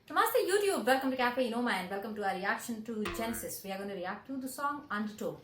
Namaste YouTube, welcome to Cafe Enoma and welcome to our reaction to Genesis. We are going to react to the song Undertow.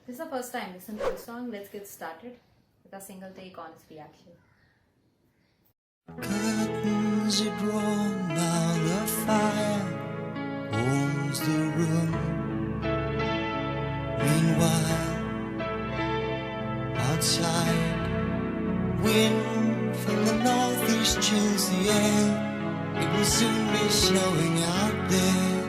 This is the first time listening to the song. Let's get started with a single take on its reaction. Curtains are drawn, now the fire warms the room. Meanwhile, outside, wind from the northeast chills the air. It will soon be snowing out there.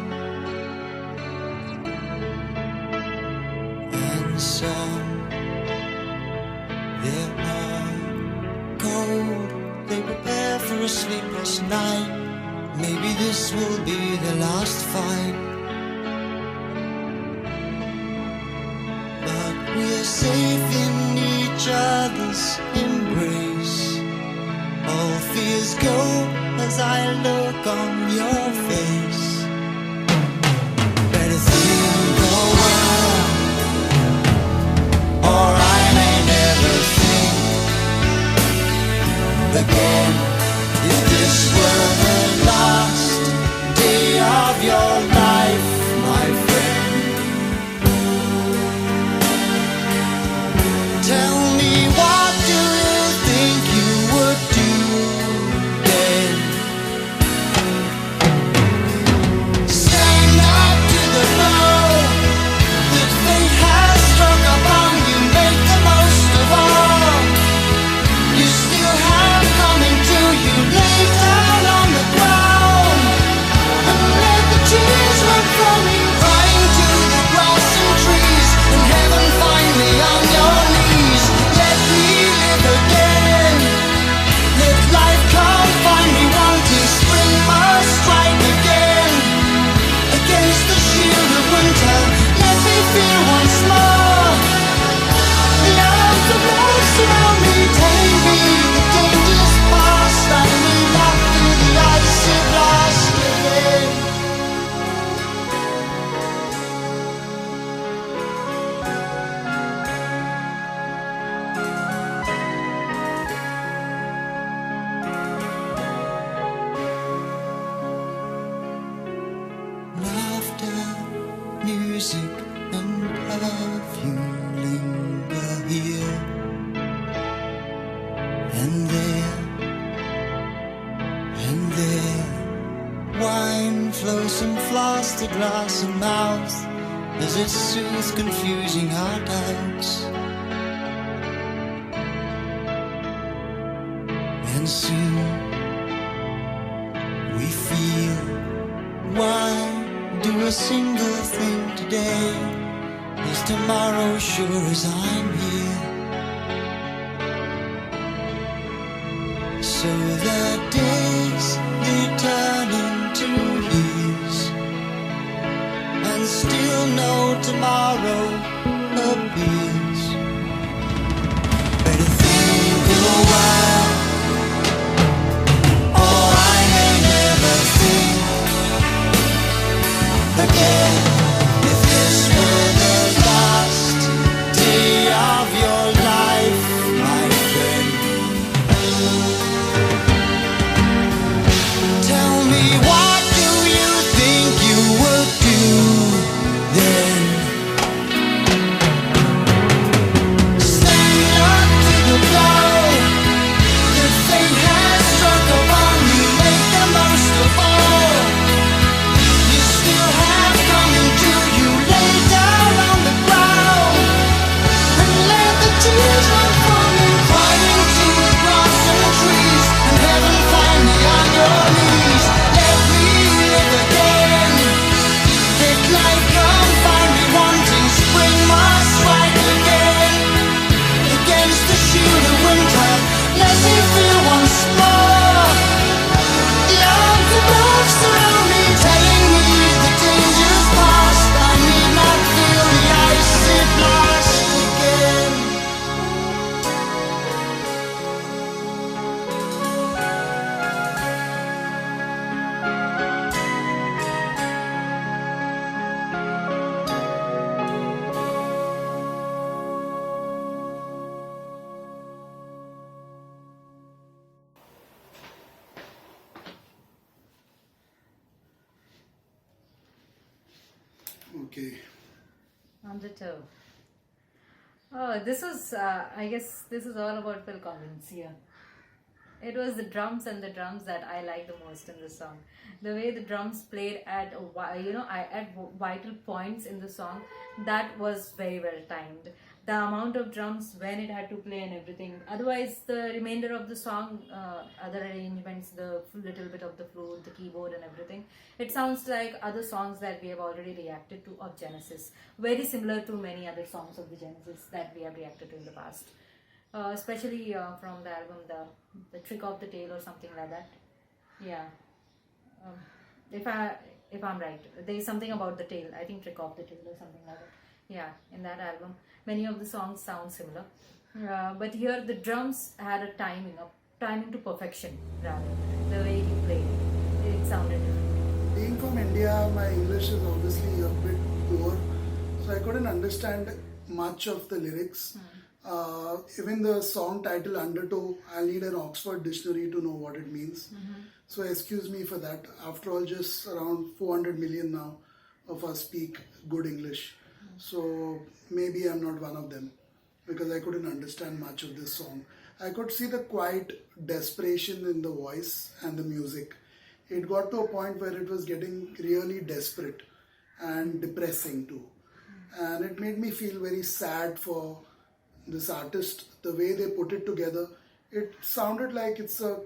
And some, they are cold. They prepare for a sleepless night. Maybe this will be the last fight. But we're safe in each other's embrace. All fears go as I look on your face. Better think a while, or I may never think again. If this were the last day of your life, my friend, tell me, what do you think you would do then? Stand up to the blow that fate has struck upon you. Make the most of all you still have coming to you. Lay down on the ground and let the tears run flowing, crying to the grass and trees, and heaven finally on your knees. Let me live again. Let life come find me wanting. Spring must strike again against the shield of winter. Let me feel once more the arms of love surround me. Telling me the danger's past. I may walk through the icy blast again. Laughter, music, and perfume linger here and there, and there. Wine flows from flask to glass and mouth as it soothes confusing our doubts. And soon we feel, why do a single thing today? Is tomorrow sure as I'm here? So the days, they turn into years, and still no tomorrow appears. Better think a while, or I may never think again. If this were the last day of your life, my friend, tell me, what do you think you would do then? Stand up to the blow Okay. Undertow. Oh, this was, I guess this is all about Phil Collins here. It was the drums and the drums that I like the most in the song. The way the drums played at at vital points in the song, that was very well timed. The amount of drums when it had to play and everything. Otherwise, the remainder of the song, other arrangements, the little bit of the flute, the keyboard, and everything, it sounds like other songs that we have already reacted to of Genesis. Very similar to many other songs of the Genesis that we have reacted to in the past. Especially from the album the Trick of the Tail or something like that. Yeah, um, if I'm right, there is something about the tail. I think Trick of the Tail or something like that. Yeah, in that album, many of the songs sound similar, but here the drums had a timing to perfection. Rather, the way he played, it sounded different. Being from India, my English is obviously a bit poor, so I couldn't understand much of the lyrics. Even the song title Undertow, I'll need an Oxford dictionary to know what it means. So excuse me for that. After all, just around 400 million now of us speak good English. So maybe I'm not one of them because I couldn't understand much of this song. I could see the quiet desperation in the voice and the music. It got to a point where it was getting really desperate and depressing too. And it made me feel very sad for this artist, the way they put it together. It sounded like it's a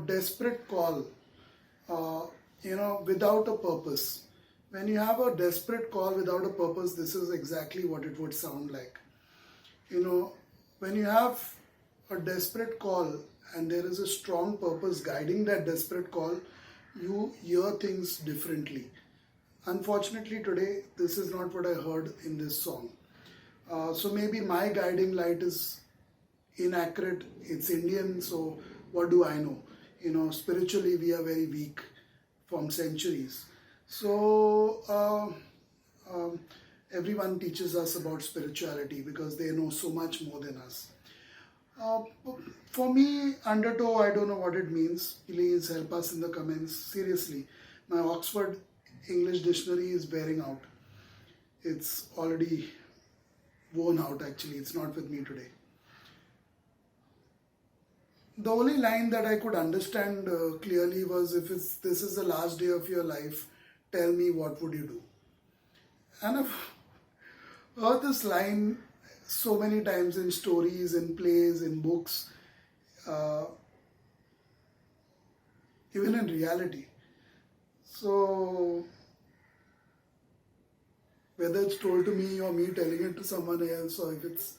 desperate call, without a purpose. When you have a desperate call without a purpose, this is exactly what it would sound like. When you have a desperate call and there is a strong purpose guiding that desperate call, you hear things differently. Unfortunately today, this is not what I heard in this song. So maybe my guiding light is inaccurate. It's Indian, so what do I know? Spiritually we are very weak from centuries. So everyone teaches us about spirituality because they know so much more than us. For me, Undertow, I don't know what it means. Please help us in the comments. Seriously, my Oxford English dictionary is wearing out. It's already worn out actually. It's not with me today. The only line that I could understand clearly was, if this is the last day of your life, tell me what would you do. And I've heard this line so many times in stories, in plays, in books, even in reality. So whether it's told to me or me telling it to someone else, or if it's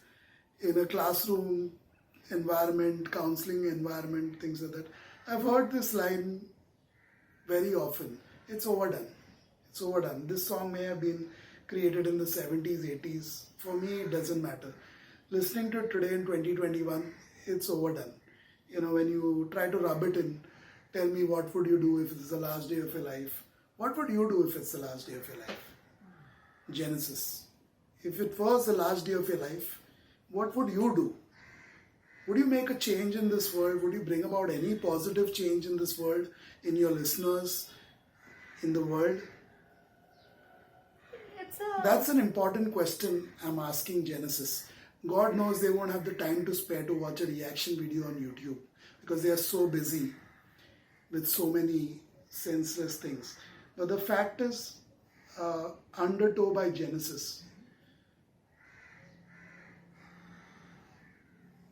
in a classroom environment, counseling environment, things like that, I've heard this line very often. It's overdone. It's overdone. This song may have been created in the 70s, 80s. For me, it doesn't matter. Listening to it today in 2021, it's overdone. When you try to rub it in, tell me what would you do if it's the last day of your life. What would you do if it's the last day of your life? Genesis. If it was the last day of your life, what would you do? Would you make a change in this world? Would you bring about any positive change in this world, in your listeners, in the world? That's an important question I'm asking Genesis. God knows they won't have the time to spare to watch a reaction video on YouTube because they are so busy with so many senseless things. But the fact is, Undertow by Genesis.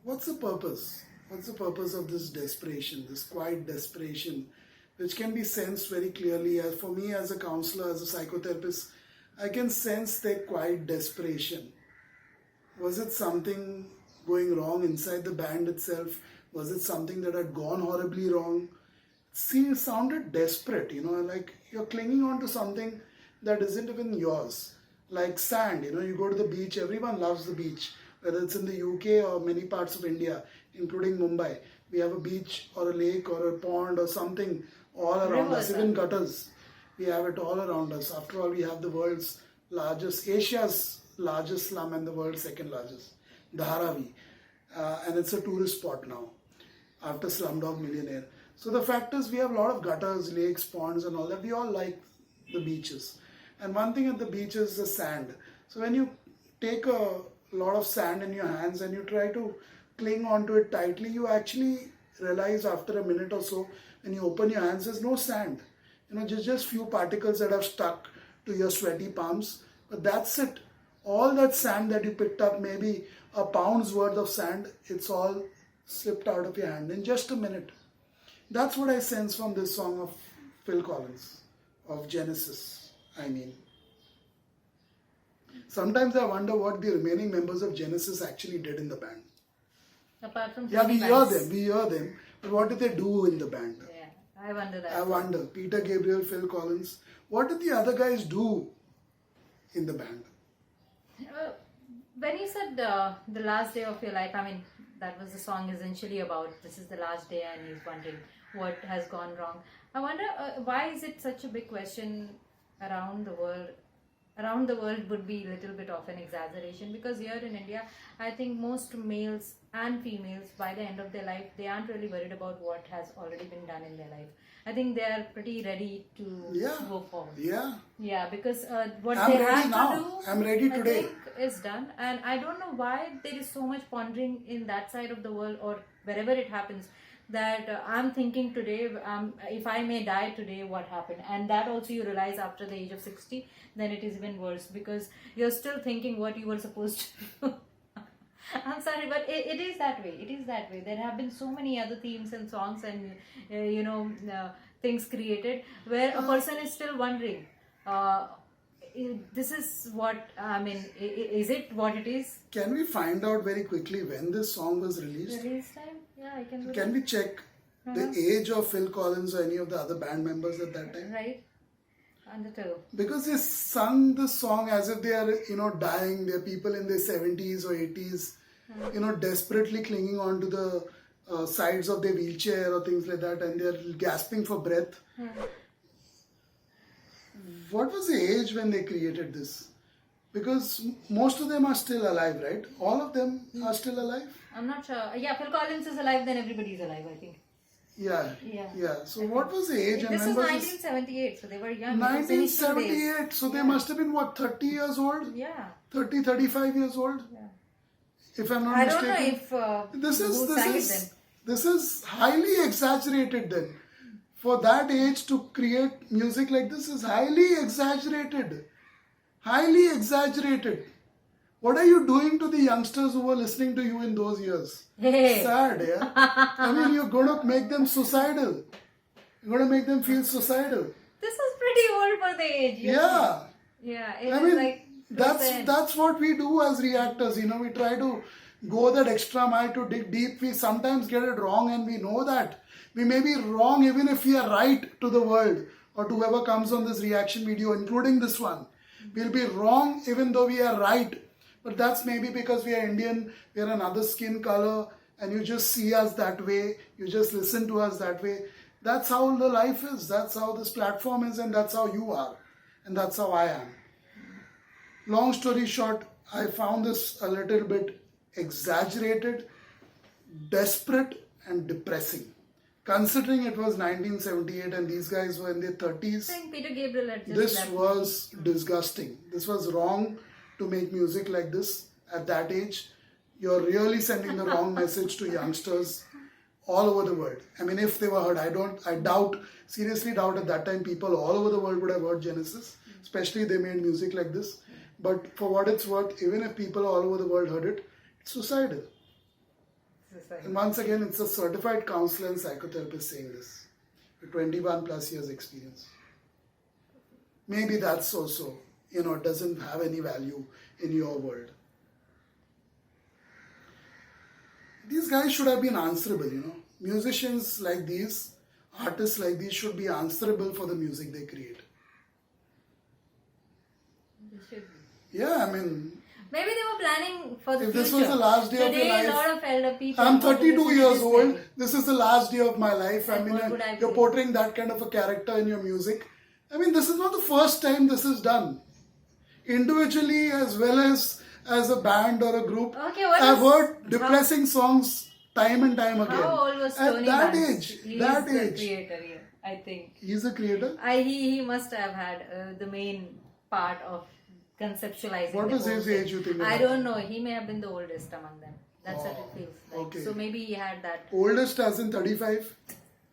What's the purpose? What's the purpose of this desperation, this quiet desperation, which can be sensed very clearly? For me, as a counselor, as a psychotherapist, I can sense their quiet desperation. Was it something going wrong inside the band itself? Was it something that had gone horribly wrong? See, it sounded desperate, like you're clinging on to something that isn't even yours. Like sand, you go to the beach, everyone loves the beach. Whether it's in the UK or many parts of India, including Mumbai. We have a beach or a lake or a pond or something all around us, even gutters. We have it all around us. After all, we have the world's largest, Asia's largest slum and the world's second largest, Dharavi. And it's a tourist spot now, after Slumdog Millionaire. So the fact is, we have a lot of gutters, lakes, ponds and all that. We all like the beaches. And one thing at the beach is the sand. So when you take a lot of sand in your hands and you try to cling onto it tightly, you actually realize after a minute or so, when you open your hands, there's no sand. Just few particles that have stuck to your sweaty palms. But that's it. All that sand that you picked up, maybe a pound's worth of sand, it's all slipped out of your hand in just a minute. That's what I sense from this song of Phil Collins, of Genesis, I mean. Sometimes I wonder what the remaining members of Genesis actually did in the band. Apart from Yeah, we Tony hear Banks. them, but what did they do in the band? Yeah, I wonder that. I wonder. Peter Gabriel, Phil Collins, what did the other guys do in the band? When you said the last day of your life, I mean, that was the song essentially about. This is the last day, and he's wondering what has gone wrong. I wonder why is it such a big question around the world? Around the world would be a little bit of an exaggeration, because here in India, I think most males and females, by the end of their life, they aren't really worried about what has already been done in their life. I think they are pretty ready to go forward. Yeah. Because what I'm they ready have now. to do, I'm ready I today. think, is done. And I don't know why there is so much pondering in that side of the world, or wherever it happens, that I'm thinking today, if I may die today, what happened? And that also you realize after the age of 60, then it is even worse, because you're still thinking what you were supposed to do. I'm sorry, but it is that way. It is that way. There have been so many other themes and songs and things created where a person is still wondering. This is what I mean. Is it what it is? Can we find out very quickly when this song was released? Release time? Yeah, I can. Do Can we check the age of Phil Collins or any of the other band members at that time? Right. Understood. Because they sung the song as if they are, dying. They're people in their 70s or 80s, desperately clinging onto the sides of their wheelchair or things like that, and they're gasping for breath. What was the age when they created this? Because most of them are still alive, right? All of them are still alive? I'm not sure. Yeah, Phil Collins is alive, then everybody's alive, I think. Yeah. Yeah. So what was the age? This is 1978, so they were young. It was initial days. 1978. So they must have been, 30 years old? Yeah. 30, 35 years old? Yeah. If I'm not I mistaken. don't know if who sang it then. This is highly exaggerated then. For that age to create music like this is highly exaggerated. Highly exaggerated. What are you doing to the youngsters who were listening to you in those years? Hey. Sad, yeah? I mean, you're going to make them suicidal. You're going to make them feel suicidal. This is pretty old for the age. Yeah. Yeah, it I is mean, like that's what we do as reactors. We try to go that extra mile to dig deep. We sometimes get it wrong, and we know that. We may be wrong even if we are right to the world or to whoever comes on this reaction video, including this one. We'll be wrong even though we are right. But that's maybe because we are Indian, we are another skin color, and you just see us that way. You just listen to us that way. That's how the life is. That's how this platform is, and that's how you are. And that's how I am. Long story short, I found this a little bit exaggerated, desperate, and depressing. Considering it was 1978 and these guys were in their 30s, I think Peter Gabriel had just this left. was disgusting. This was wrong to make music like this at that age. You're really sending the wrong message to youngsters all over the world. I mean, if they were heard, I seriously doubt at that time people all over the world would have heard Genesis, especially if they made music like this. But for what it's worth, even if people all over the world heard it, it's suicidal. And once again, it's a certified counselor and psychotherapist saying this, with 21 plus years experience. Maybe that's also, doesn't have any value in your world. These guys should have been answerable, Musicians like these, artists like these should be answerable for the music they create. They should be. Yeah, I mean, Maybe they were planning for the if future. this was the last day of Today, your life, a lot of elder people. I'm want to 32 listen to years this old. maybe. This is the last day of my life. I And mean, what would I you're do? portraying that kind of a character in your music. I mean, this is not the first time this is done. Individually as well as a band or a group. Okay, what I've is- heard depressing songs time and time again. How old was Tony At that Banks? age. He That is the age. creator here, I think. He's a creator. He must have had the main part of conceptualizing. What the was whole his thing. age, you think, at I that don't know. He may have been the oldest among them. That's what it feels like. okay. So maybe he had that. Oldest as in 35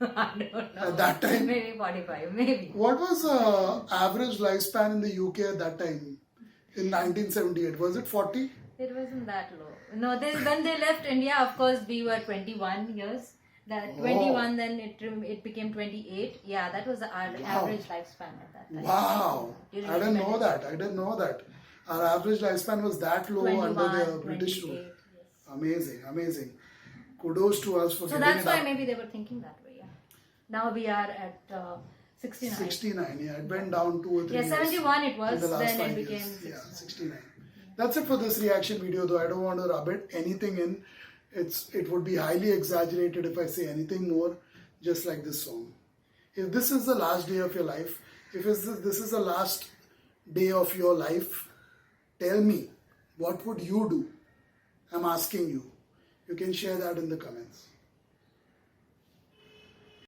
I don't know. at that time? Maybe 45. Maybe. What was average lifespan in the UK at that time in 1978? Was it 40? It wasn't that low. No, when they left India, of course, we were 21 years. That 21, then it became 28. Yeah, that was our average lifespan at that time. Wow. During I didn't know independence. that. I didn't know that. Our average lifespan was that low 21, under the British 28, rule. yes. Amazing, amazing. Kudos to us for So getting that's it why up. maybe they were thinking that way. Yeah. Now we are at 69. 69, yeah. It went down 2 or 3 Yeah, years 71 it in was. the last Then 5 it years. became Yeah, 69. 69. That's it for this reaction video, though I don't want to rub anything in. It would be highly exaggerated if I say anything more, just like this song. If this is the last day of your life, if this is the last day of your life, tell me, what would you do? I'm asking you. You can share that in the comments.